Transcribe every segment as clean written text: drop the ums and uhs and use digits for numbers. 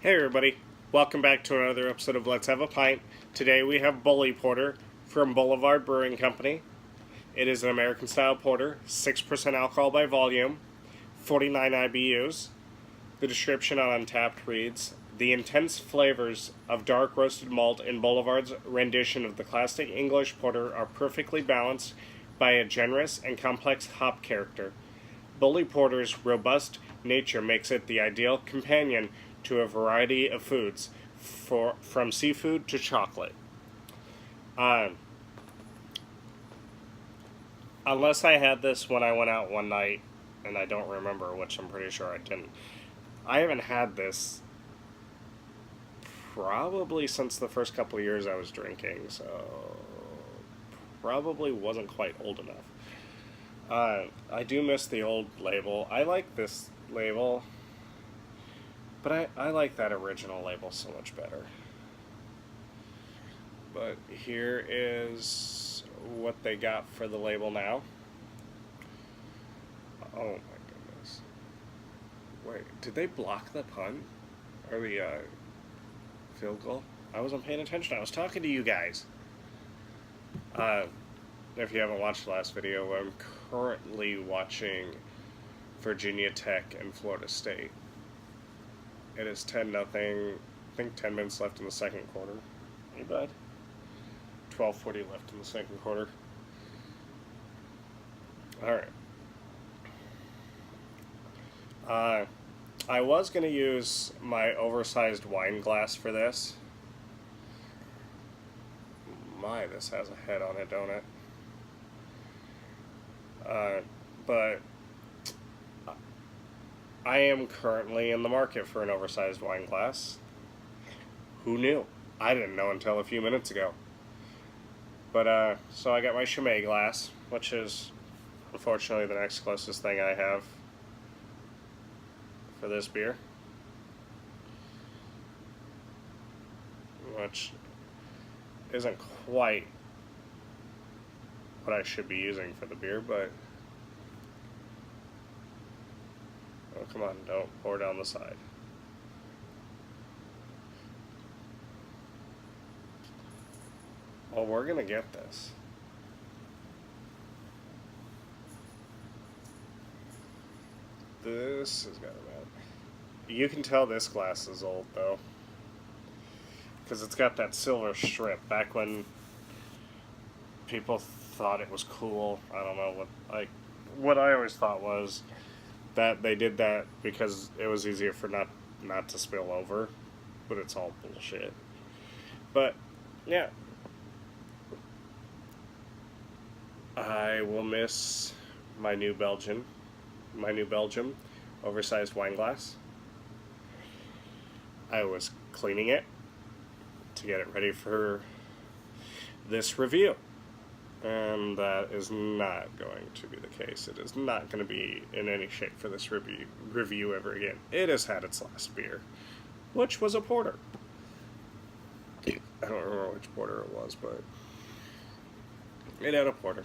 Hey everybody, welcome back to another episode of Let's Have a Pint. Today we have Bully Porter from Boulevard Brewing Company. It is an American style porter, 6% alcohol by volume, 49 IBUs. The description on Untappd reads, "The intense flavors of dark roasted malt in Boulevard's rendition of the classic English porter are perfectly balanced by a generous and complex hop character. Bully Porter's robust nature makes it the ideal companion to a variety of foods, from seafood to chocolate." Unless I had this when I went out one night, and I don't remember, which I'm pretty sure I didn't. I haven't had this probably since the first couple of years I was drinking, so probably wasn't quite old enough. I do miss the old label. I like this label, but I like that original label so much better. But here is what they got for the label now. Oh my goodness. Wait, did they block the punt? Or the field goal? I wasn't paying attention. I was talking to you guys. If you haven't watched the last video, I'm currently watching Virginia Tech and Florida State. It is 10-0. I think 10 minutes left in the second quarter. Hey, bud. 12:40 left in the second quarter. Alright. I was going to use my oversized wine glass for this. My, this has a head on it, don't it? But I am currently in the market for an oversized wine glass. Who knew? I didn't know until a few minutes ago. But, so I got my Chimay glass, which is unfortunately the next closest thing I have for this beer. Which isn't quite what I should be using for the beer, but oh, come on, don't pour down the side. Well, we're gonna get this. This is gonna be. You can tell this glass is old though, because it's got that silver strip. Back when people thought it was cool, I don't know what I always thought was that they did that because it was easier for not to spill over, but it's all bullshit. But yeah, I will miss my New Belgium oversized wine glass. I was cleaning it to get it ready for this review, and that is not going to be the case. It is not going to be in any shape for this review ever again. It has had its last beer, which was a porter. I don't remember which porter it was, but it had a porter.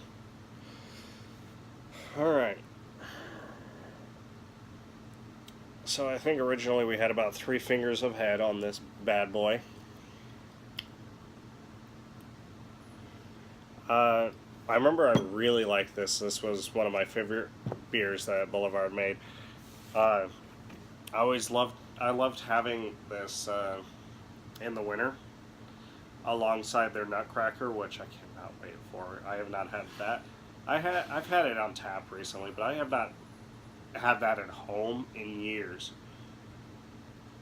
Alright. So I think originally we had about 3 fingers of head on this bad boy. I remember I really liked this. This was one of my favorite beers that Boulevard made. I loved having this in the winter alongside their Nutcracker, which I cannot wait for. I have not had that. I've had it on tap recently, but I have not had that at home in years.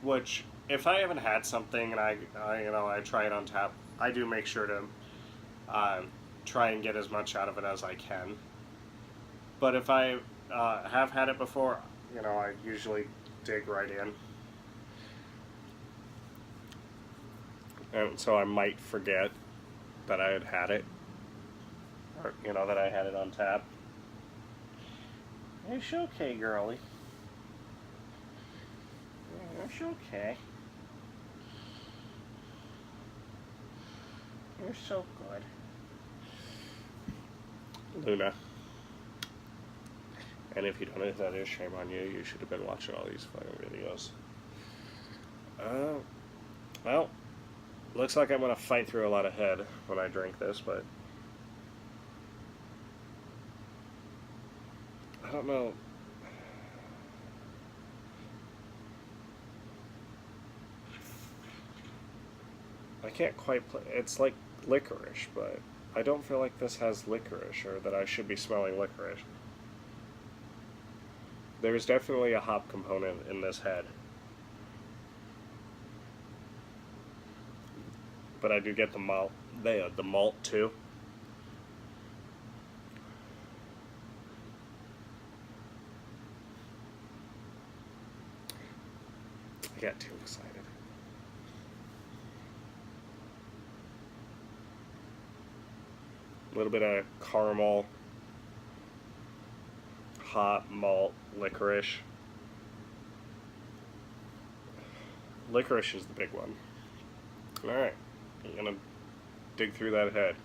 Which, if I haven't had something and I try it on tap, I do make sure to try and get as much out of it as I can. But if I have had it before, I usually dig right in. And so I might forget that I had it. Or, that I had it on tap. It's okay, girlie. It's okay. You're so good. Luna. And if you don't know who that is, shame on you. You should have been watching all these fucking videos. Uh, well, looks like I'm going to fight through a lot of head when I drink this, but I don't know. I can't quite play. It's like licorice, but I don't feel like this has licorice or that I should be smelling licorice. There's definitely a hop component in this head. But I do get the malt, the malt too. I got too excited. A little bit of caramel, hop, malt, licorice. Licorice is the big one. Alright, I'm gonna dig through that head.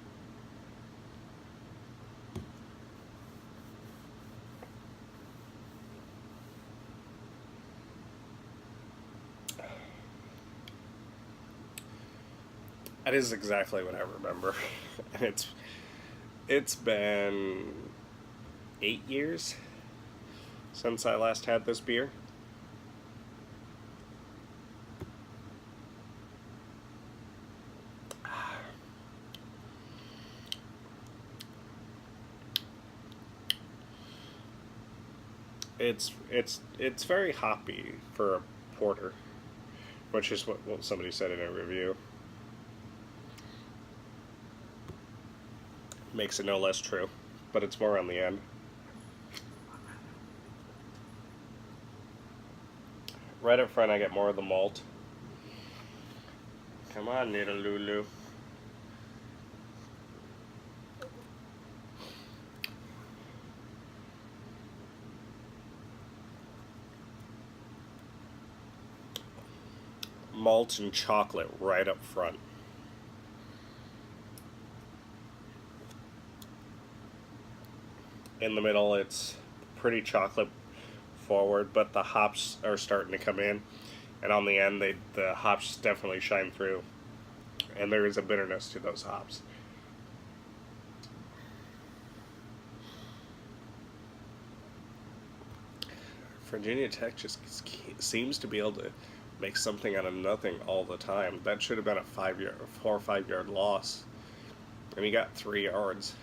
That is exactly what I remember. And it's been 8 years since I last had this beer. It's very hoppy for a porter, which is what somebody said in a review. Makes it no less true, but it's more on the end. Right up front, I get more of the malt. Come on, little Lulu. Malt and chocolate right up front. In the middle, it's pretty chocolate forward, but the hops are starting to come in, and on the end, the hops definitely shine through, and there is a bitterness to those hops. Virginia Tech just seems to be able to make something out of nothing all the time. That should have been a 4 or 5 yard loss, and he got 3 yards.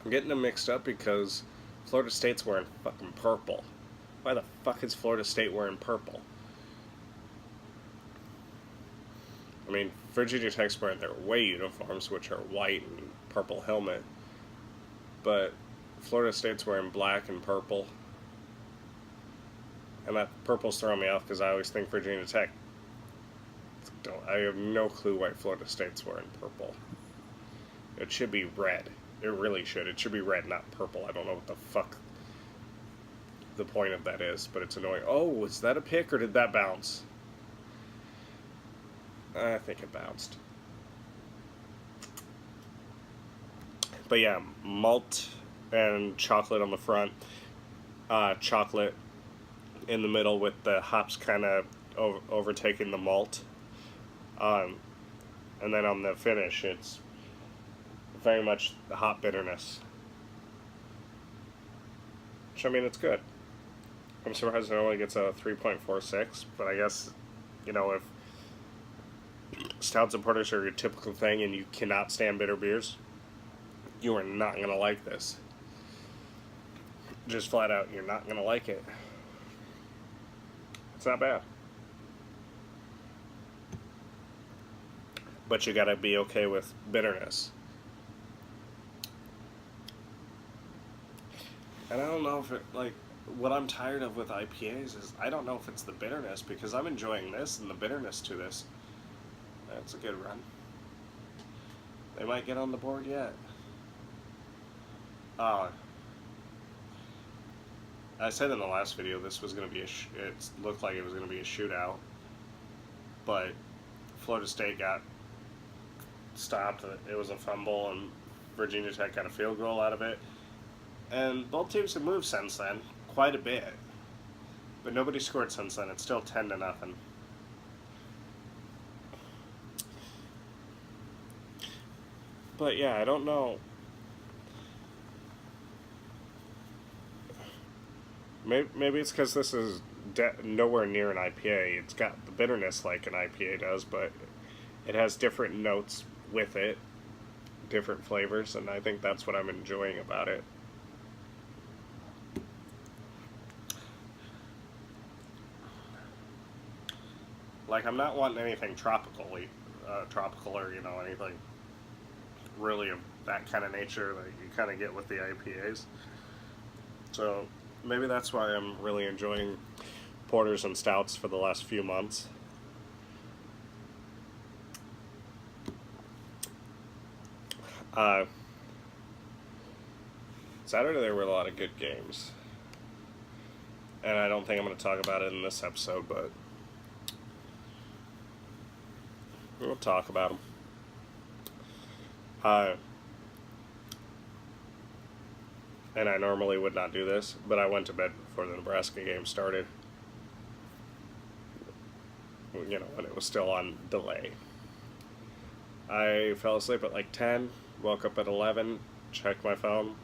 I'm getting them mixed up because Florida State's wearing fucking purple. Why the fuck is Florida State wearing purple? I mean, Virginia Tech's wearing their away uniforms, which are white and purple helmet. But Florida State's wearing black and purple. And that purple's throwing me off because I always think Virginia Tech. I have no clue why Florida State's wearing purple. It should be red. It really should. It should be red, not purple. I don't know what the fuck the point of that is, but it's annoying. Oh, was that a pick or did that bounce? I think it bounced. But yeah, malt and chocolate on the front. Chocolate in the middle with the hops kind of overtaking the malt. And then on the finish, it's very much the hop bitterness. Which, I mean, it's good. I'm surprised it only gets a 3.46, but I guess, if stouts and porters are your typical thing and you cannot stand bitter beers, you are not going to like this. Just flat out, you're not going to like it. It's not bad. But you gotta be okay with bitterness. And I don't know if what I'm tired of with IPAs is I don't know if it's the bitterness, because I'm enjoying this and the bitterness to this. That's a good run. They might get on the board yet. I said in the last video this was going to be it looked like it was going to be a shootout, but Florida State got stopped. It was a fumble, and Virginia Tech got a field goal out of it. And both teams have moved since then, quite a bit. But nobody scored since then. It's still 10-0. But yeah, I don't know. Maybe it's because this is nowhere near an IPA. It's got the bitterness like an IPA does, but it has different notes with it, different flavors, and I think that's what I'm enjoying about it. Like, I'm not wanting anything tropical or, anything really of that kind of nature that you kind of get with the IPAs. So maybe that's why I'm really enjoying porters and stouts for the last few months. Saturday there were a lot of good games, and I don't think I'm going to talk about it in this episode, but we'll talk about them. And I normally would not do this, but I went to bed before the Nebraska game started. You know, when it was still on delay. I fell asleep at like 10, woke up at 11, checked my phone,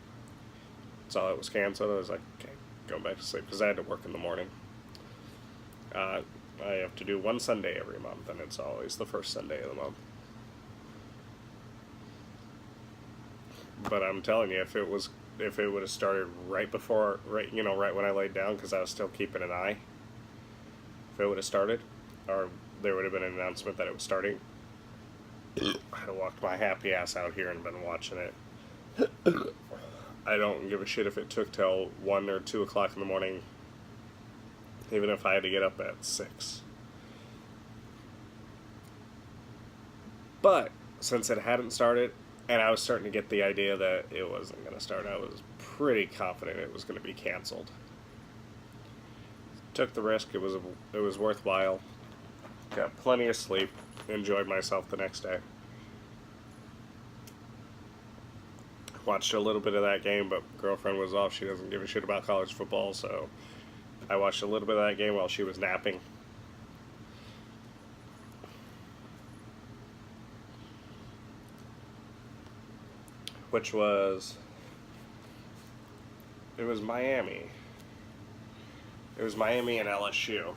saw it was canceled. I was like, okay, going back to sleep, because I had to work in the morning. I have to do one Sunday every month, and it's always the first Sunday of the month. But I'm telling you, if it would have started right when I laid down, because I was still keeping an eye, if it would have started, or there would have been an announcement that it was starting, I'd have walked my happy ass out here and been watching it. I don't give a shit if it took till 1 or 2 o'clock in the morning, even if I had to get up at 6. But since it hadn't started, and I was starting to get the idea that it wasn't going to start, I was pretty confident it was going to be canceled. Took the risk. It was worthwhile. Got plenty of sleep. Enjoyed myself the next day. Watched a little bit of that game, but girlfriend was off. She doesn't give a shit about college football, so I watched a little bit of that game while she was napping. Which was... It was Miami. It was Miami and LSU.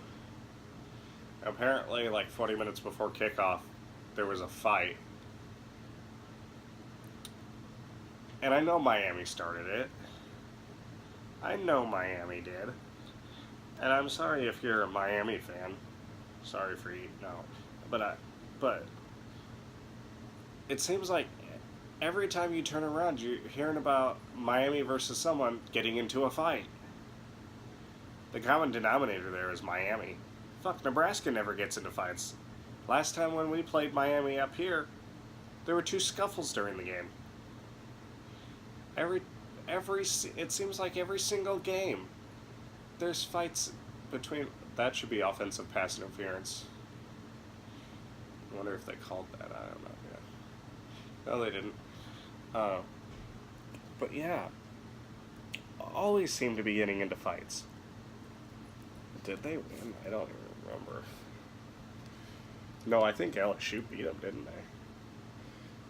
Apparently, like 40 minutes before kickoff, there was a fight. And I know Miami started it. I know Miami did. And I'm sorry if you're a Miami fan. Sorry for you, no. But it seems like every time you turn around, you're hearing about Miami versus someone getting into a fight. The common denominator there is Miami. Fuck, Nebraska never gets into fights. Last time when we played Miami up here, there were 2 scuffles during the game. It seems like every single game, there's fights between. That should be offensive pass interference. I wonder if they called that. I don't know. Yeah. No, they didn't. But yeah, always seem to be getting into fights. Did they win? I don't even remember. No, I think LSU beat them, didn't they?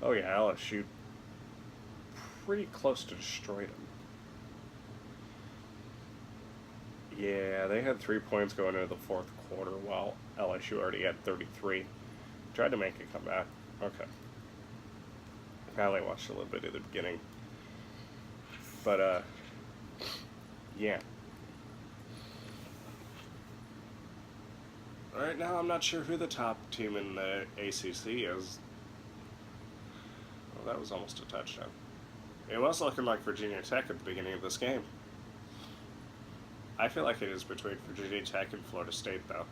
Oh yeah, LSU pretty close to destroyed them. Yeah, they had 3 points going into the 4th quarter while LSU already had 33. Tried to make a comeback. Okay. I only watched a little bit at the beginning. But, yeah. Right now, I'm not sure who the top team in the ACC is. Well, that was almost a touchdown. It was looking like Virginia Tech at the beginning of this game. I feel like it is between Virginia Tech and Florida State, though.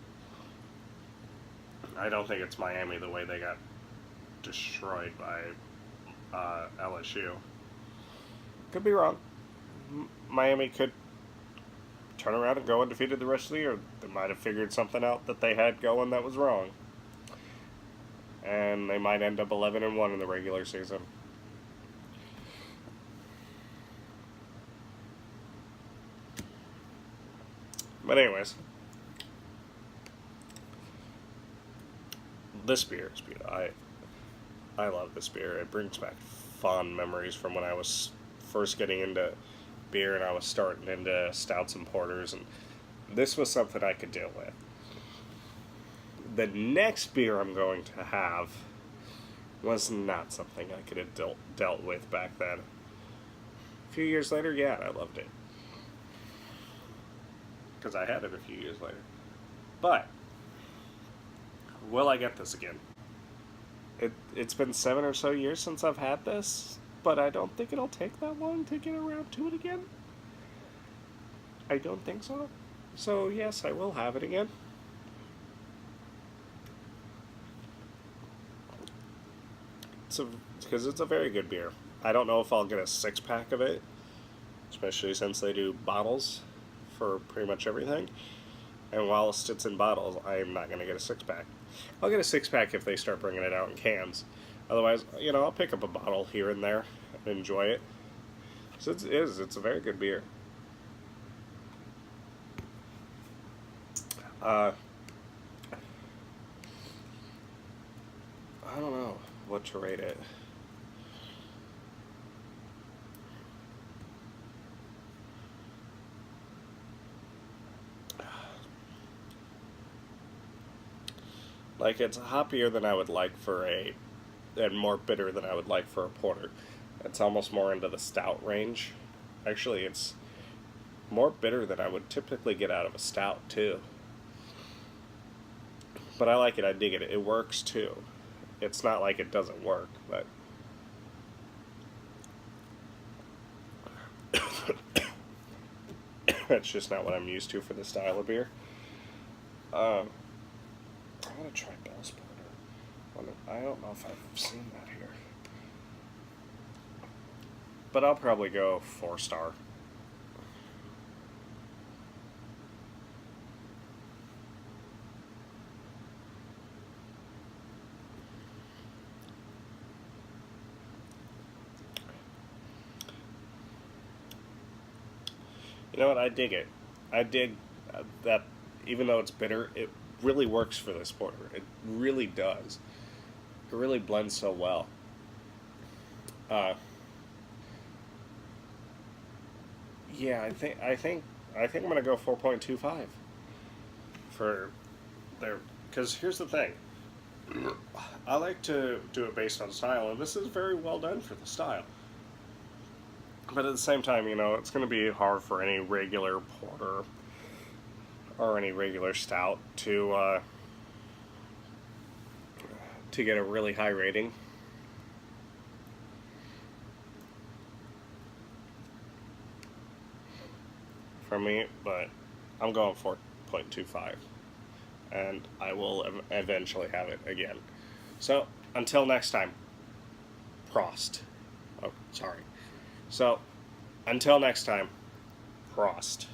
I don't think it's Miami the way they got destroyed by LSU. Could be wrong. Miami could turn around and go undefeated the rest of the year. They might have figured something out that they had going that was wrong. and they might end up 11-1 in the regular season. But anyways, this beer is beautiful. I love this beer. It brings back fond memories from when I was first getting into beer and I was starting into stouts and porters, and this was something I could deal with. The next beer I'm going to have was not something I could have dealt with back then. A few years later, yeah, I loved it. Because I had it a few years later. But, will I get this again? It's been 7 or so years since I've had this, but I don't think it'll take that long to get around to it again. I don't think so. So, yes, I will have it again. Because it's a very good beer. I don't know if I'll get a 6-pack of it, especially since they do bottles for pretty much everything. And whilst it's in bottles, I'm not going to get a 6-pack. I'll get a 6-pack if they start bringing it out in cans. Otherwise, I'll pick up a bottle here and there and enjoy it. So it's a very good beer. I don't know what to rate it. Like, it's hoppier than I would like and more bitter than I would like for a porter. It's almost more into the stout range. Actually, it's more bitter than I would typically get out of a stout, too. But I like it, I dig it. It works, too. It's not like it doesn't work, but... That's just not what I'm used to for this style of beer. I want to try Bell's Porter. I don't know if I've seen that here. But I'll probably go 4-star. You know what? I dig it. I dig that even though it's bitter, it really works for this porter. It really does. It really blends so well. Yeah, I think I'm gonna go 4.25 for there. Because here's the thing. I like to do it based on style, and this is very well done for the style. But at the same time, it's going to be hard for any regular porter or any regular stout to get a really high rating. From me, but I'm going 4.25, and I will eventually have it again. So, until next time, Prost. Oh, sorry. So, until next time, Prost.